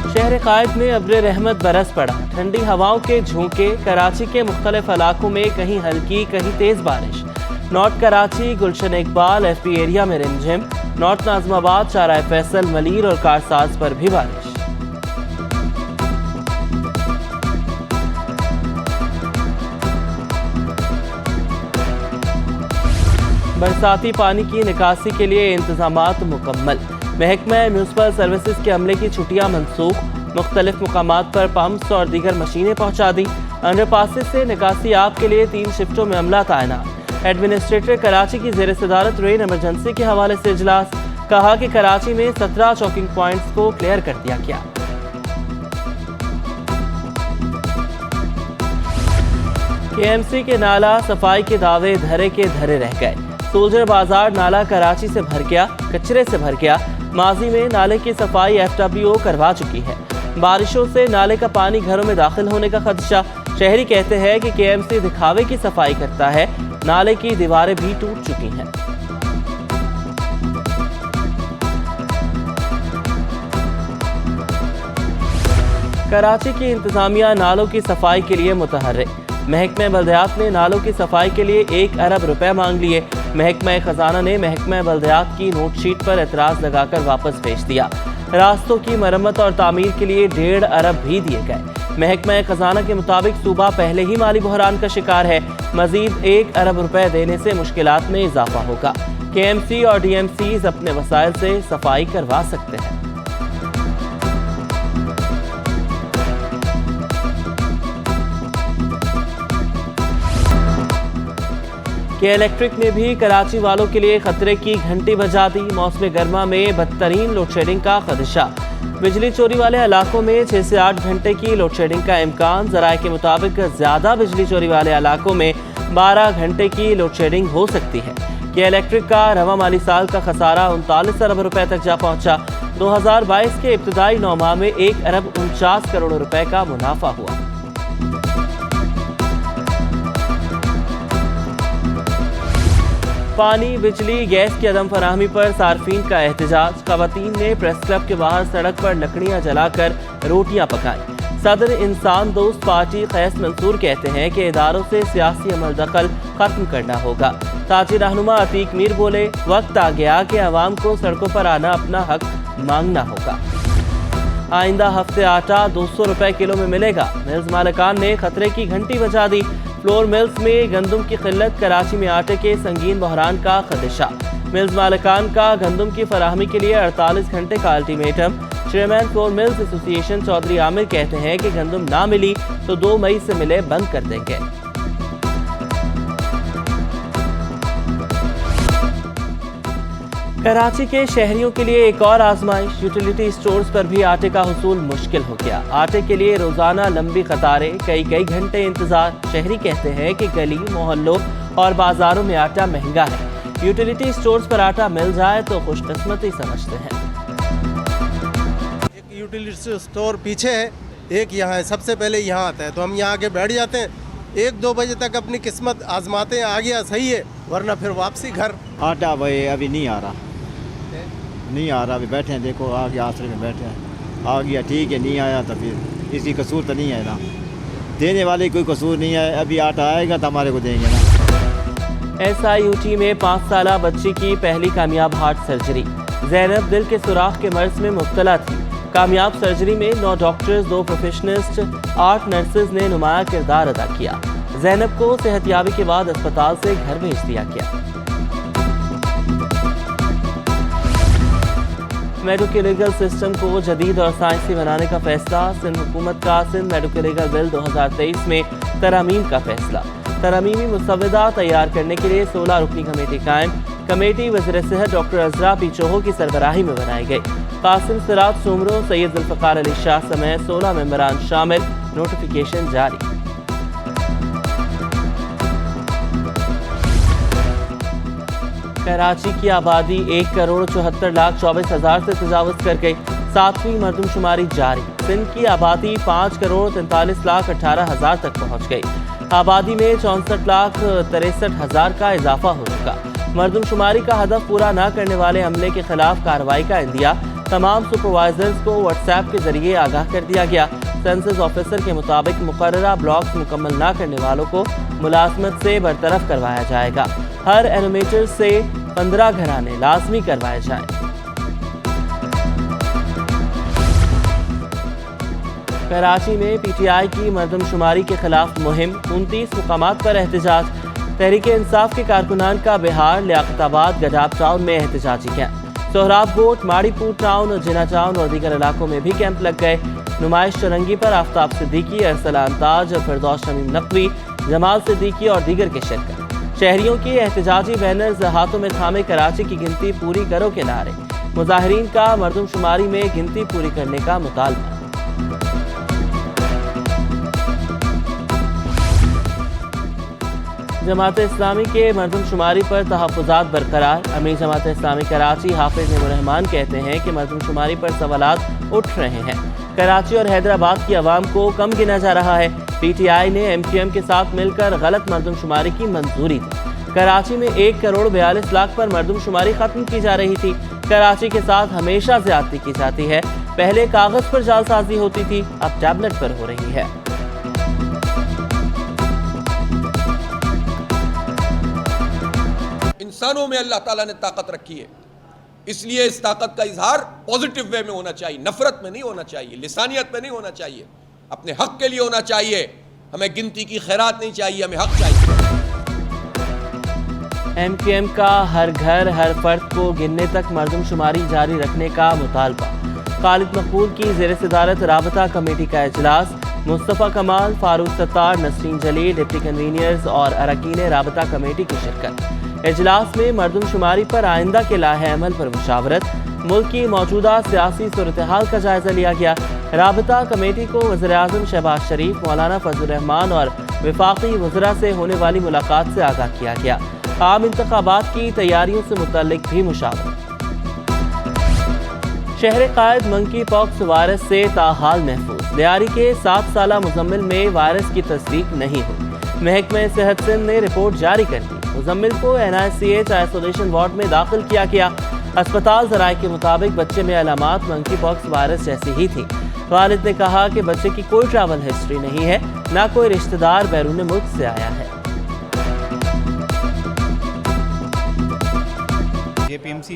शहर कायद में अब्र रहमत बरस पड़ा। ठंडी हवाओं के झोंके। कराची के मुख्तलिफ इलाकों में कहीं हल्की कहीं तेज बारिश। नॉर्थ कराची, गुलशन इकबाल, एफपी एरिया में रिमझिम। नॉर्थ नाजमाबाद, चाराय फैसल, मलीर और कारसाज पर भी बारिश। बरसाती पानी की निकासी के लिए इंतजामात मुकम्मल। महकमा म्यूनिसिपल सर्विसेज के अमले की छुट्टियां मनसूख। मुख्तलिफ मुकामात पर पंप्स और दीगर मशीनें पहुंचा दी। अंडरपासेस से निकासी आब के लिए 3 शिफ्टों में अमला तैनात। एडमिनिस्ट्रेटर कराची की ज़ेर सदारत रेन इमरजेंसी के हवाले से इजलास। कहा कि कराची में 17 चौकिंग पॉइंट्स को क्लियर कर दिया गया। केएमसी के नाला सफाई के दावे धरे के धरे रह गए। सोल्जर बाजार नाला कराची से भर गया, कचरे से भर गया। माजी में नाले की सफाई एफडब्ल्यूओ करवा चुकी है। बारिशों से नाले का पानी घरों में दाखिल होने का खदशा। शहरी कहते हैं कि केएमसी दिखावे की सफाई करता है। नाले की दीवारें भी टूट चुकी हैं। कराची की इंतजामिया नालों की सफाई के लिए मुतहर्रिक। महकमा बल्दियात ने नालों की सफाई के लिए 1 अरब रुपए मांग लिए। महकमा खजाना ने महकमा बल्दियात की नोटशीट पर एतराज लगाकर वापस भेज दिया। रास्तों की मरम्मत और तामीर के लिए 1.5 अरब भी दिए गए। महकमा खजाना के मुताबिक सूबा पहले ही माली बहरान का शिकार है। मजीद 1 अरब रुपए देने से मुश्किलात में इजाफा होगा। केएमसी और डीएमसीज अपने वसाइल से सफाई करवा सकते हैं। के इलेक्ट्रिक ने भी कराची वालों के लिए खतरे की घंटी बजा दी। मौसम गर्मा में बदतरीन लोड शेडिंग का खदशा। बिजली चोरी वाले इलाकों में 6 से 8 घंटे की लोड शेडिंग का इम्कान। जराये के मुताबिक ज्यादा बिजली चोरी वाले इलाकों में 12 घंटे की लोड शेडिंग हो सकती है। के इलेक्ट्रिक का रवा माली साल का खसारा 39 अरब रुपए तक जा पहुंचा। 2022 के इब्तदाई 9 माह में 1 अरब 49 करोड़ रुपए का मुनाफा हुआ। पानी, बिजली, गैस की अदम फराहमी पर सार्फिन का एहतजाज। खवातीन ने प्रेस क्लब के बाहर सड़क पर लकड़ियां जलाकर रोटियां पकाई। सदर इंसान दोस्त पार्टी कैस मंसूर कहते हैं कि इदारों से सियासी अमल दखल खत्म करना होगा। ताजी रहनुमा अतीक मीर बोले, वक्त आ गया कि अवाम को सड़कों पर आना अपना हक मांगना होगा। आइंदा हफ्ते आटा 200 रुपए किलो में मिलेगा। मिल्स मालिकान ने खतरे की घंटी बजा दी। फ्लोर मिल्स में गंदम की किल्लत। कराची में आटे के संगीन बहरान का खदशा। मिल्स मालिकान का गंदम की फराहमी के लिए 48 घंटे का ultimatum. Chairman flour mills association Chaudhry Aamir कहते हैं कि गंदम ना मिली तो 2 मई से मिले बंद कर देंगे। कराची के शहरियों के लिए एक और आजमाइश। यूटिलिटी स्टोर्स पर भी आटे का हुसूल मुश्किल हो गया। आटे के लिए रोजाना लंबी कतारें, कई घंटे इंतजार। शहरी कहते हैं कि गली, मोहल्लों और बाजारों में आटा महंगा है। यूटिलिटी स्टोर्स पर आटा मिल जाए तो खुशकिस्मती समझते हैं। एक यूटिलिटी स्टोर पीछे है, एक यहाँ है। सबसे पहले यहाँ आता है तो हम यहाँ आके बैठ जाते हैं। 1-2 बजे तक अपनी किस्मत आजमाते हैं। आ गया सही है, वरना फिर वापसी घर। आटा भाई अभी नहीं आ रहा, नहीं आ रहा। अभी बैठे हैं, देखो आ गया, आसरे में बैठे हैं। आ गया ठीक है, नहीं आया तो फिर इसकी कसूर तो नहीं है ना, देने वाले कोई कसूर नहीं है। अभी आटा आएगा तो हमारे को देंगे ना। SIUT में 5 साला बच्ची की पहली कामयाब हार्ट सर्जरी। ज़ैनब दिल के सुराख के मर्ज में मुब्तला थी। कामयाब सर्जरी में 9 डॉक्टर्स, 2 प्रोफेशनलिस्ट, 8 नर्सेज ने नुमाया किरदार अदा किया। ज़ैनब को सेहतयाबी के बाद अस्पताल से घर भेज दिया गया। मेडिकल लीगल सिस्टम को जदीद और साइंसी बनाने का फैसला। सिंध हुकूमत का सिंध मेडिकल लीगल बिल 2023 में तरमीम का फैसला। तरमीमी मुसव्वदा तैयार करने के लिए 16 रुकनी कमेटी कायम। कमेटी वज़ीर सेहत डॉक्टर अजरा पी चोहो की सरबराही में बनाई गई। कासिम सिराज सुमरो, सैयद जुल्फ़िकार अली शाह समेत 16 मेंबरान शामिल। नोटिफिकेशन जारी। कराची की आबादी 1,74,24,000 से तजावज़ कर गई। 7वीं मरदमशुमारी जारी। सिंध की आबादी 5,43,18,000 तक पहुँच गई। आबादी में 64,63,000 का इजाफा हो चुका। मरदमशुमारी का हदफ पूरा न करने वाले अमले के खिलाफ कार्रवाई का इंदिया। तमाम सुपरवाइजर्स को व्हाट्सएप के जरिए आगाह कर दिया गया। सेंसस ऑफिसर के मुताबिक मुकर्ररा ब्लॉक्स मुकम्मल न करने वालों को मुलाजमत से बरतरफ करवाया जाएगा। हर एनोमेटर से 15 घराने लाजमी करवाए जाएं। कराची में पीटीआई की मर्दमशुमारी के खिलाफ मुहिम, 29 मुकामात पर एहतजाज। तहरीक इंसाफ के कारकुनान का बिहार, लियाकताबाद, गडाब टाउन में एहतजाजी कैंप। सोहराब गोट, माड़ीपुर टाउन, जिना टाउन और दीगर इलाकों में भी कैंप लग गए। नुमाइश चरंगी पर आफ्ताब सिद्दीकी, अरसलान ताज, फिरदौस शमीम नकवी, जमाल सिद्दीकी और दीगर के शिरकत। शहरियों की एहतजाजी बैनर्स हाथों में थामे कराची की गिनती पूरी करो के नारे। मुजाहिरीन का मर्दमशुमारी में गिनती पूरी करने का मुतालबा। जमात इस्लामी के मर्दमशुमारी पर तहफ़्फ़ुज़ात बरकरार। अमीर जमात इस्लामी कराची हाफिज रहमान कहते हैं कि मर्दमशुमारी पर सवालात उठ रहे हैं। कराची और हैदराबाद की आवाम को कम गिना जा रहा है। पीटीआई ने एमक्यूएम के साथ मिलकर गलत मर्दमशुमारी की मंजूरी दी। कराची में 1 करोड़ 42 लाख पर मर्दमशुमारी खत्म की जा रही थी। कराची के साथ हमेशा ज्यादती की जाती है। पहले कागज पर जालसाजी होती थी, अब टैबलेट पर हो रही है। इंसानों में अल्लाह ताला ने ताकत रखी है, इसलिए इस ताकत का इजहार पॉजिटिव वे में होना चाहिए, नफरत में नहीं होना चाहिए, लिसानियत में नहीं होना चाहिए, अपने हक के लिए होना चाहिए। हमें गिनती की खैरात नहीं चाहिए, हमें हक चाहिए। एमक्यूएम का हर घर हर फर्द को गिनने तक मर्दमशुमारी जारी रखने का मुतालबा। खालिद मकबूल की ज़ेर सदारत राबता कमेटी का इजलास। मुस्तफ़ा कमाल, फारूक सत्तार, नसरीन जलील, डिप्टी कन्वीनियर्स और अरकान राबता कमेटी की शिरकत। इजलास में मर्दमशुमारी पर आइंदा के लाहे अमल पर मुशावरत। मुल्क की मौजूदा सियासी सूरत हाल का जायजा लिया गया। राबता कमेटी को वज़ीर-ए-आज़म शहबाज शरीफ, मौलाना फजल रहमान और वफाकी वज़रा से होने वाली मुलाकात से आगाह किया गया। आम इंतखाबात की तैयारियों से मुतल्लिक भी मुशावरत। शहर कायद मंकी पॉक्स वायरस से ताहाल महफूज। लियारी के 7 साला मुजम्मिल में वायरस की तस्दीक नहीं हुई। महकमे सेहत सिंध ने रिपोर्ट जारी कर दी। मुजम्मिल को NICH आइसोलेशन वार्ड में दाखिल किया गया। अस्पताल ज़राए के मुताबिक बच्चे में अलामात मंकी पॉक्स वायरस जैसी ही थी। वालिद ने कहा कि बच्चे की कोई ट्रैवल हिस्ट्री नहीं है, ना कोई रिश्तेदार बैरून मुल्क से आया है। JPMC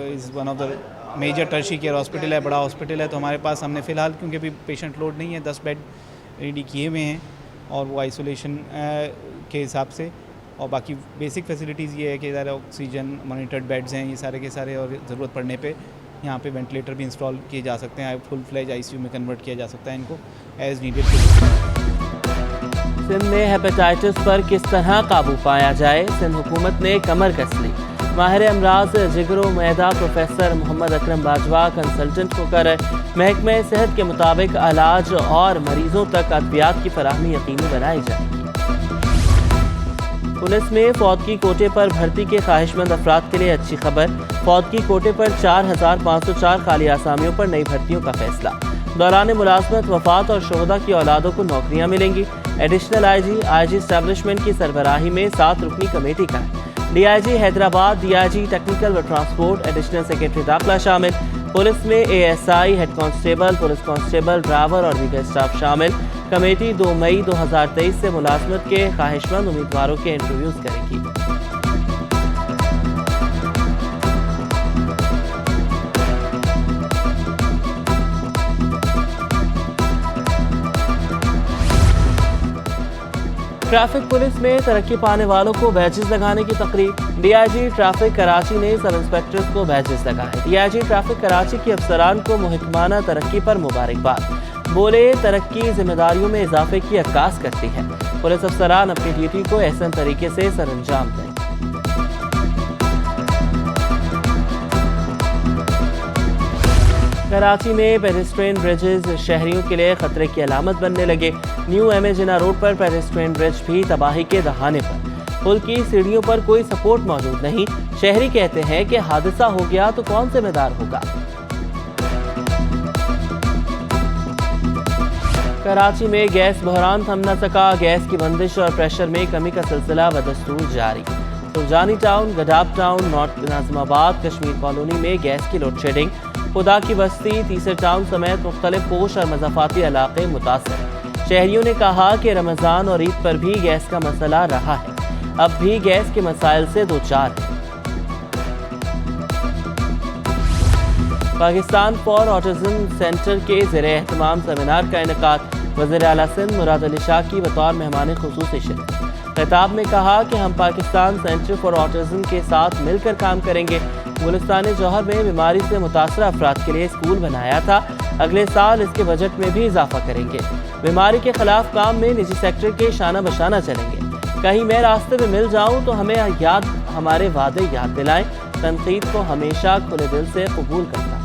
is one of the major tertiary care hospital है, बड़ा हॉस्पिटल है। तो हमारे पास हमने फ़िलहाल, क्योंकि अभी पेशेंट लोड नहीं है, 10 बेड रेडी किए हुए हैं और वो आइसोलेशन के हिसाब से। और बाकी बेसिक फैसिलिटीज़ ये है कि ज़रा ऑक्सीजन, मॉनिटर्ड बेड्स हैं ये सारे के सारे, और ज़रूरत पड़ने पे यहाँ पे वेंटिलेटर भी इंस्टॉल किए जा सकते हैं। फुल फ्लेज ICU में कन्वर्ट किया जा सकता है इनको एज नीडेड। सिंध में हेपेटाइटिस पर किस तरह काबू पाया जाए, सिंध हुकूमत ने कमर कस ली। माहिर अमराज जिगरो मैदा प्रोफेसर मोहम्मद अकरम बाजवा कंसल्टेंट मुकर्रर। महकमे सेहत के मुताबिक इलाज और मरीजों तक अद्वियात की फराहमी यकीनी बनाई जाएगी। पुलिस में फौतगी कोटे पर भर्ती के ख्वाहिशमंद अफराद के लिए अच्छी खबर। फौतगी कोटे पर 4504 खाली आसामियों पर नई भर्तियों का फैसला। दौरान मुलाजमत वफात और शोहदा की औलादों को नौकरियां मिलेंगी। एडिशनल IG एस्टैब्लिशमेंट की सरबराही में 7 रुकनी कमेटी का DIG हैदराबाद, DIG टेक्निकल व ट्रांसपोर्ट, एडिशनल सेक्रेटरी दाखिला शामिल। पुलिस में ASI, head constable, police constable, driver और दीगर स्टाफ शामिल। कमेटी 2 मई 2023 से मुलाजमत के ख्वाहिशमंद उम्मीदवारों के इंटरव्यूज करेगी। ट्रैफिक पुलिस में तरक्की पाने वालों को बैजेस लगाने की तकरीब। DIG ट्रैफिक कराची ने सब इंस्पेक्टर्स को बैजेस लगाए। DIG ट्रैफिक कराची के अफसरान को मुहकमाना तरक्की पर मुबारकबाद। बोले तरक्की जिम्मेदारियों में इजाफे की अक्कास करती है। पुलिस अफसरान अपनी ड्यूटी को एहसन तरीके से सरअंजाम दें। कराची में पेडेस्ट्रियन ब्रिजेस शहरियों के लिए खतरे की अलामत बनने लगे। न्यू MA जिना रोड पर पेडेस्ट्रियन ब्रिज भी तबाही के दहाने पर। पुल की सीढ़ियों पर कोई सपोर्ट मौजूद नहीं। शहरी कहते हैं कि हादसा हो गया तो कौन जिम्मेदार होगा। कराची में गैस बहरान थम न सका। गैस की बंदिश और प्रेशर में कमी का सिलसिला बदस्तूर जारी। Surjani town, Gadap town, north Nazimabad, Kashmir colony में गैस की लोड शेडिंग। خدا کی بستی، تیسر ٹاؤن سمیت مختلف پوش اور مضافاتی علاقے متاثر۔ شہریوں نے کہا کہ رمضان اور عید پر بھی گیس کا مسئلہ رہا ہے، اب بھی گیس کے مسائل سے دوچار ہے۔ پاکستان فار آٹزم سینٹر کے زیر اہتمام سیمینار کا انعقاد، وزیر اعلیٰ سندھ مراد علی شاہ کی بطور مہمان خصوصی شرکت۔ خطاب میں کہا کہ ہم پاکستان سینٹر فار آٹزم کے ساتھ مل کر کام کریں گے۔ گلستان جوہر میں بیماری سے متاثرہ افراد کے لیے اسکول بنایا تھا، اگلے سال اس کے بجٹ میں بھی اضافہ کریں گے۔ بیماری کے خلاف کام میں نجی سیکٹر کے شانہ بشانہ چلیں گے۔ کہیں میں راستے میں مل جاؤں تو ہمارے وعدے یاد دلائیں، تنقید کو ہمیشہ کھلے دل سے قبول کرتا ہوں۔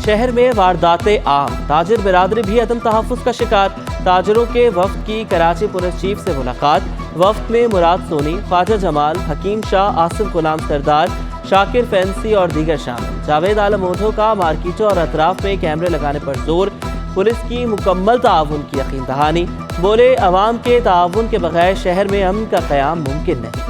شہر میں وارداتیں عام، تاجر برادری بھی عدم تحفظ کا شکار۔ تاجروں کے وفد کی کراچی پولیس چیف سے ملاقات، وفد میں مراد سونی، خواجہ جمال، حکیم شاہ، آصف غلام سردار، شاکر فینسی اور دیگر شامل۔ جاوید عالم اوڈھو کا مارکیٹوں اور اطراف میں کیمرے لگانے پر زور، پولیس کی مکمل تعاون کی یقین دہانی، بولے عوام کے تعاون کے بغیر شہر میں امن کا قیام ممکن نہیں۔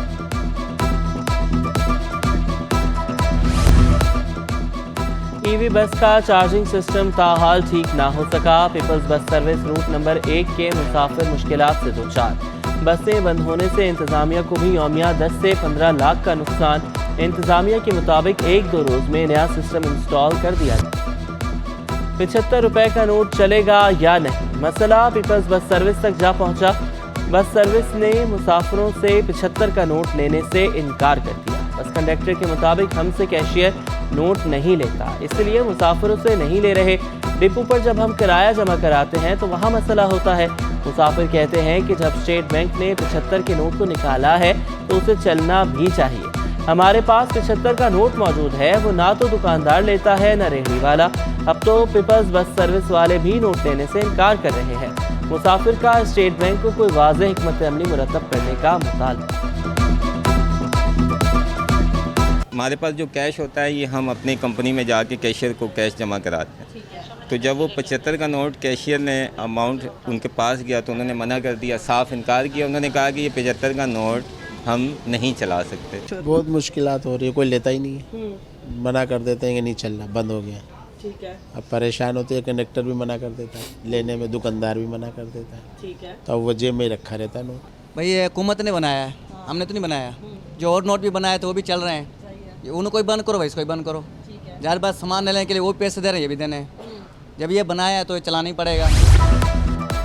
ای وی بس کا چارجنگ سسٹم تاحال ٹھیک نہ ہو سکا، Peoples bus service route number 1 کے مسافر مشکلات سے دوچار۔ بسیں بند ہونے سے انتظامیہ کو بھی یومیہ 10 سے 15 لاکھ کا نقصان۔ انتظامیہ کے مطابق 1-2 روز میں نیا سسٹم انسٹال کر دیا جائے۔ 75 روپے کا نوٹ چلے گا یا نہیں، مسئلہ پیپلز بس سروس تک جا پہنچا۔ بس سروس نے مسافروں سے 75 کا نوٹ لینے سے انکار کر دیا۔ بس کنڈکٹر کے مطابق ہم سے کیشیئر نوٹ نہیں لیتا، اس لیے مسافروں سے نہیں لے رہے۔ ڈپو پر جب ہم کرایہ جمع کراتے ہیں تو وہاں مسئلہ ہوتا ہے۔ مسافر کہتے ہیں کہ جب اسٹیٹ بینک نے 75 کے نوٹ کو نکالا ہے تو اسے چلنا بھی چاہیے۔ ہمارے پاس 75 کا نوٹ موجود ہے، وہ نہ تو دکاندار لیتا ہے نہ ریہڑی والا۔ اب تو پیپلز بس سروس والے بھی نوٹ لینے سے انکار کر رہے ہیں۔ مسافر کا اسٹیٹ بینک کو کوئی واضح حکمت عملی مرتب کرنے کا مطالبہ۔ ہمارے پاس جو کیش ہوتا ہے یہ ہم اپنی کمپنی میں جا کے کیشیئر کو کیش جمع کراتے ہیں، تو جب وہ 75 کا نوٹ کیشیئر نے اماؤنٹ ان کے پاس گیا تو انہوں نے منع کر دیا، صاف انکار کیا۔ انہوں نے کہا کہ یہ 75 کا نوٹ ہم نہیں چلا سکتے۔ بہت مشکلات ہو رہی ہے، کوئی لیتا ہی نہیں ہے، منع کر دیتے ہیں کہ نہیں چلنا، بند ہو گیا۔ ٹھیک ہے، اب پریشان ہوتے ہیں، کنڈکٹر بھی منع کر دیتا ہے لینے میں، دکاندار بھی منع کر دیتا ہے، ٹھیک ہے۔ تو وہ جیب میں ہی رکھا رہتا ہے نوٹ۔ بھائی یہ حکومت نے بنایا ہے، ہم نے تو نہیں بنایا۔ جو اور نوٹ بھی بنایا تو وہ بھی چل رہے ہیں، انہوں کوئی بند کرو بھائی، اس کو بند کرو۔ ظاہر بات سامان لینے کے لیے وہ پیسے دے رہے ہیں، یہ بھی دینے ہیں۔ جب یہ بنایا ہے تو یہ چلانا ہی پڑے گا۔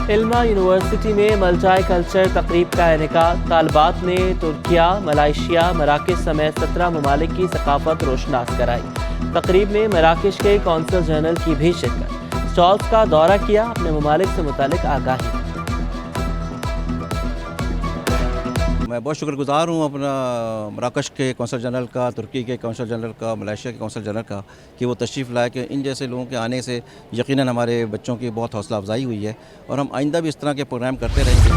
علما یونیورسٹی میں ملٹائی کلچر تقریب کا انعقاد، طالبات نے ترکیہ، ملائیشیا، مراکش سمیت 17 ممالک کی ثقافت روشناس کرائی۔ تقریب میں مراکش کے قونصل جنرل کی بھی شرکت، اسٹالز کا دورہ کیا، اپنے ممالک سے متعلق آگاہی۔ میں بہت شکر گزار ہوں اپنا مراکش کے قونصل جنرل کا، ترکی کے قونصل جنرل کا، ملائیشیا کے قونصل جنرل کا کہ وہ تشریف لائے، کہ ان جیسے لوگوں کے آنے سے یقیناً ہمارے بچوں کی بہت حوصلہ افزائی ہوئی ہے، اور ہم آئندہ بھی اس طرح کے پروگرام کرتے رہیں گے۔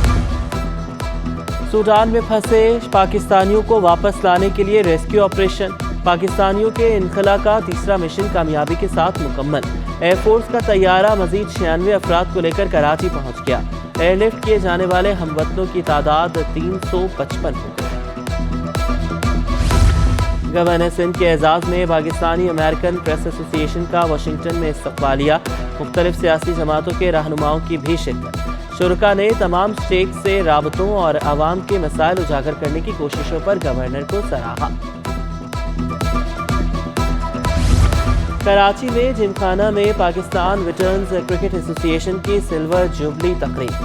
سوڈان میں پھنسے پاکستانیوں کو واپس لانے کے لیے ریسکیو آپریشن، پاکستانیوں کے انخلا کا تیسرا مشن کامیابی کے ساتھ مکمل۔ ایئر فورس کا طیارہ مزید 96 افراد کو لے کر کراچی پہنچ گیا۔ ایئر لفٹ کیے جانے والے ہم وطنوں کی تعداد 355 ہو گئی۔ گورنر سندھ کے اعزاز میں پاکستانی امریکن پریس ایسوسی ایشن کا واشنگٹن میں استقبالیہ، مختلف سیاسی جماعتوں کے رہنماؤں کی بھی شرکت۔ شرکاء نے تمام اسٹیک سے رابطوں اور عوام کے مسائل اجاگر کرنے کی کوششوں پر گورنر کو سراہا۔ کراچی میں جم خانہ میں پاکستان ویٹرنز کرکٹ ایسوسی ایشن کی سلور جوبلی تقریب،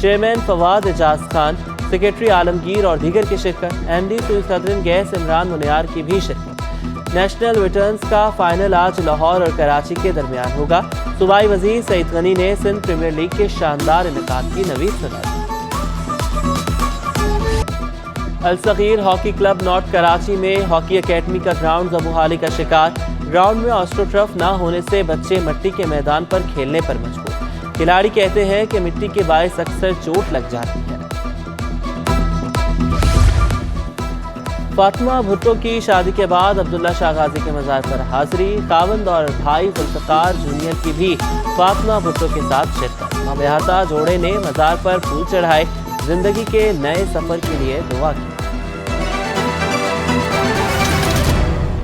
چیئرمین فواد اعجاز خان، سیکرٹری عالمگیر اور دیگر کی شرکت۔ ایم ڈی سوئی صدرن گیس عمران منیار کی بھی شرکت۔ نیشنل ویٹرنز کا فائنل آج لاہور اور کراچی کے درمیان ہوگا۔ صوبائی وزیر سعید غنی نے سندھ پریمیئر لیگ کے شاندار انعقاد کی نوید سنا دی۔ الصغیر ہاکی کلب نارتھ کراچی میں ہاکی اکیڈمی کا گراؤنڈ زبوحالی کا شکار، گراؤنڈ میں آسٹرو ٹرف نہ ہونے سے بچے مٹی کے میدان پر کھیلنے پر مجبور۔ کھلاڑی کہتے ہیں کہ مٹی کے باعث اکثر چوٹ لگ جاتی ہے۔ فاطمہ بھٹو کی شادی کے بعد عبداللہ شاہ غازی کے مزار پر حاضری، خاوند اور بھائی ذوالفقار جونیئر کی بھی فاطمہ بھٹو کے ساتھ شرکت۔ نوبہتہ جوڑے نے مزار پر پھول چڑھائے، زندگی کے نئے سفر کے لیے دعا کی۔